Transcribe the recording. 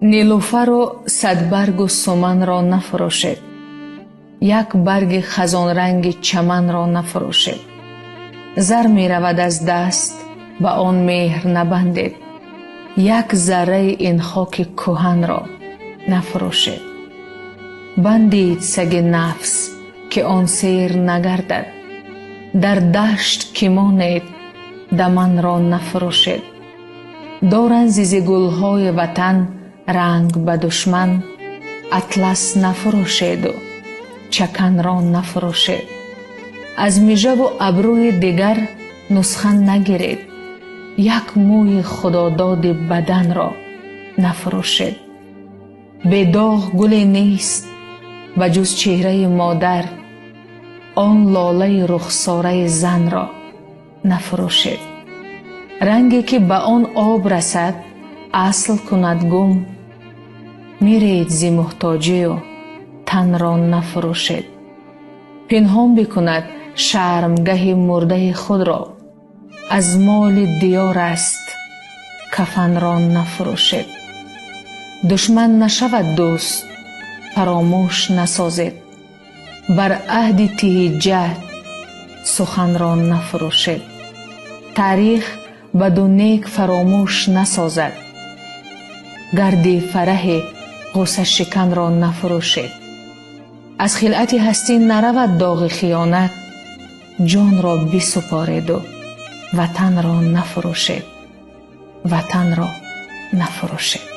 نیلوفر و صدبرگ و سمن را نفروشید، یک برگ خزان رنگ چمن را نفروشید. زر می رود از دست به آن مهر نبندید، یک ذره این خاک کهن را نفروشید. بندید سگ نفس که آن سیر نگردد، در دشت که مانید دمن را نفروشید. دارند زیز گلهای وطن رنگ به دشمن، اطلس نفروشید و چکن را نفروشید. از میژه و ابروی دیگر نسخه نگیرید، یک موی خداداد بدن را نفروشید. به داغ گلی نیست و جز چهره مادر، آن لاله رخساره زن را نفروشید. رنگی که به آن آب رسد اصل کند گم، میرید زی محتاجی و تن را نفروشید. پنهان بکند شرمگه مرده خود را، از مال دیار است کفن را نفروشید. دشمن نشود دوست فراموش نسازید، بر عهد ته جهد سخن را نفروشید. تاریخ بد و نیک فراموش نسازد، گرد فرح غصه شکن را نفروشید. از خلعت هستی نرود داغ خیانت، جان را بسپارید و وطن را نفروشید. وطن را نفروشید.